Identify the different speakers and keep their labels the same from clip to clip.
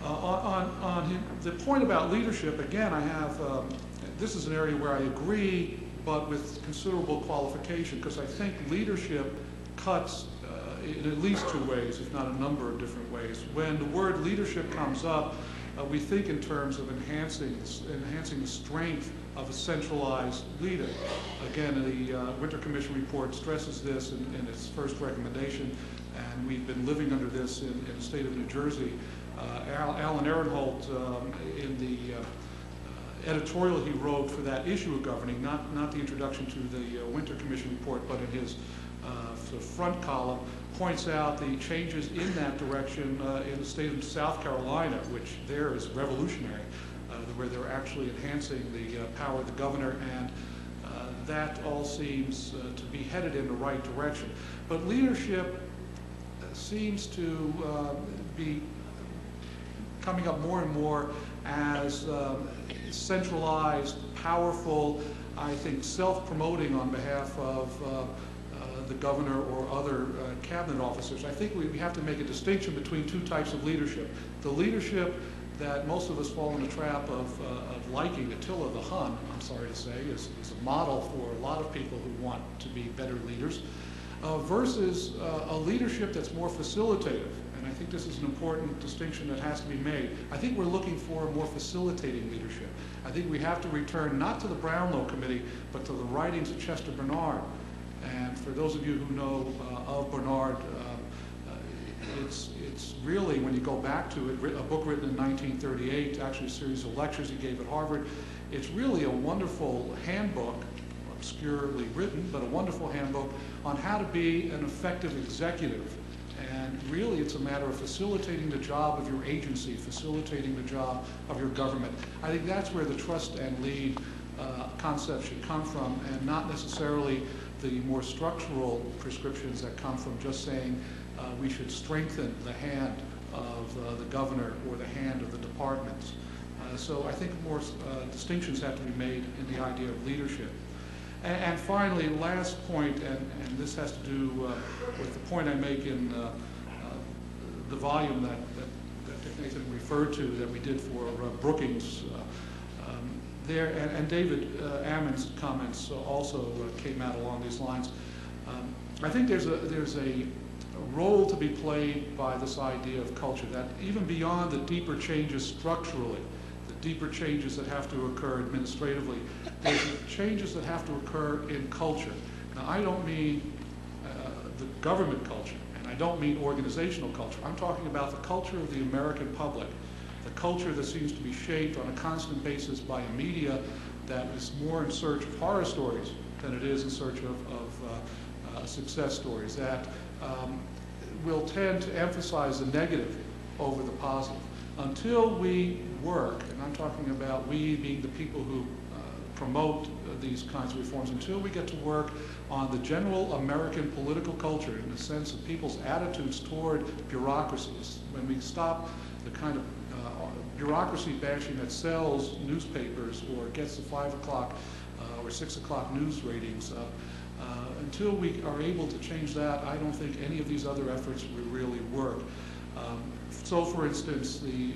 Speaker 1: On the point about leadership, again, I have, this is an area where I agree, but with considerable qualification, because I think leadership cuts in at least two ways, if not a number of different ways. When the word leadership comes up, we think in terms of enhancing the strength of a centralized leader. Again, the Winter Commission report stresses this in its first recommendation, and we've been living under this in the state of New Jersey. Alan Ehrenholt, in the editorial he wrote for that issue of governing, not the introduction to the Winter Commission report, but in his sort of front column, points out the changes in that direction in the state of South Carolina, which there is revolutionary, where they're actually enhancing the power of the governor, and that all seems to be headed in the right direction. But leadership seems to be coming up more and more as centralized, powerful, I think self-promoting on behalf of the governor or other cabinet officers. I think we have to make a distinction between two types of leadership. The leadership that most of us fall in the trap of liking, Attila the Hun, I'm sorry to say, is a model for a lot of people who want to be better leaders, versus a leadership that's more facilitative. And I think this is an important distinction that has to be made. I think we're looking for a more facilitating leadership. I think we have to return not to the Brownlow Committee, but to the writings of Chester Bernard. And for those of you who know of Bernard, it's really, when you go back to it, a book written in 1938, actually a series of lectures he gave at Harvard, it's really a wonderful handbook, obscurely written, but a wonderful handbook on how to be an effective executive. And really, it's a matter of facilitating the job of your agency, facilitating the job of your government. I think that's where the trust and lead concept should come from, and not necessarily the more structural prescriptions that come from just saying we should strengthen the hand of the governor or the hand of the departments. So I think more distinctions have to be made in the idea of leadership. And finally, last point, and this has to do with the point I make in the volume that Dick Nathan referred to that we did for Brookings there, and David Ammon's comments also came out along these lines. I think there's a role to be played by this idea of culture, that even beyond the deeper changes structurally, the deeper changes that have to occur administratively, there's changes that have to occur in culture. Now, I don't mean the government culture, and I don't mean organizational culture. I'm talking about the culture of the American public, the culture that seems to be shaped on a constant basis by a media that is more in search of horror stories than it is in search of success stories, that will tend to emphasize the negative over the positive. Until we work, and I'm talking about we being the people who promote these kinds of reforms, until we get to work on the general American political culture in the sense of people's attitudes toward bureaucracies, when we stop the kind of bureaucracy bashing that sells newspapers or gets the 5 o'clock or 6 o'clock news ratings up, until we are able to change that, I don't think any of these other efforts will really work. So, for instance, the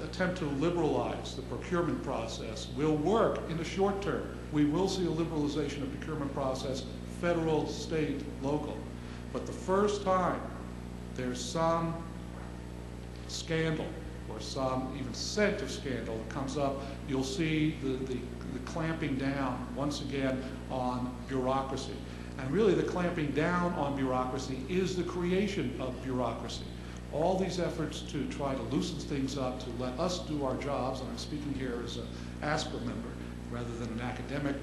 Speaker 1: attempt to liberalize the procurement process will work in the short term. We will see a liberalization of the procurement process, federal, state, local. But the first time there's some scandal or some even scent of scandal that comes up, you'll see the clamping down once again on bureaucracy. And really the clamping down on bureaucracy is the creation of bureaucracy. All these efforts to try to loosen things up, to let us do our jobs, and I'm speaking here as an ASPA member rather than an academic,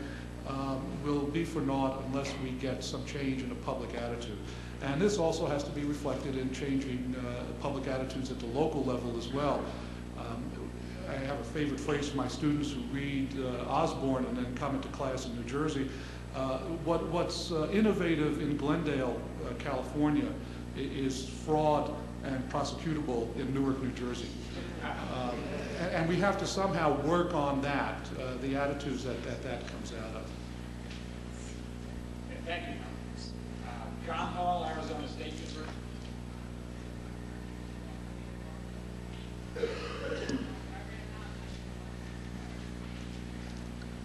Speaker 1: will be for naught unless we get some change in the public attitude. And this also has to be reflected in changing public attitudes at the local level as well. I have a favorite phrase for my students who read Osborne and then come into class in New Jersey. What's innovative in Glendale, California, is fraud and prosecutable in Newark, New Jersey. And we have to somehow work on that, the attitudes that comes out of.
Speaker 2: Thank you. John Hall, Arizona State University.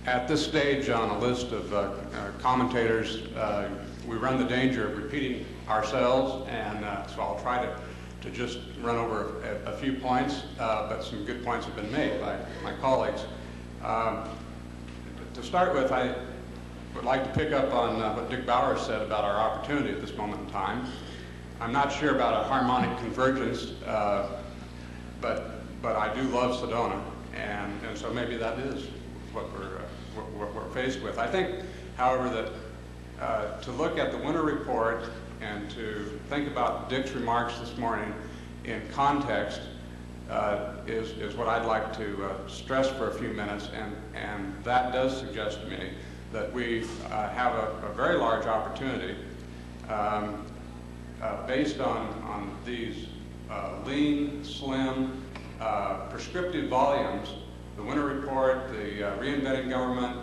Speaker 3: At this stage on a list of commentators, we run the danger of repeating ourselves, and so I'll try to just run over a few points, but some good points have been made by my colleagues. To start with, I would like to pick up on what Dick Bauer said about our opportunity at this moment in time. I'm not sure about a harmonic convergence, but I do love Sedona, and so maybe that is what we're faced with. I think, however, that to look at the winter report and to think about Dick's remarks this morning in context is what I'd like to stress for a few minutes, and that does suggest to me that we have a very large opportunity based on these lean, slim, prescriptive volumes, the winter report, the reinventing government,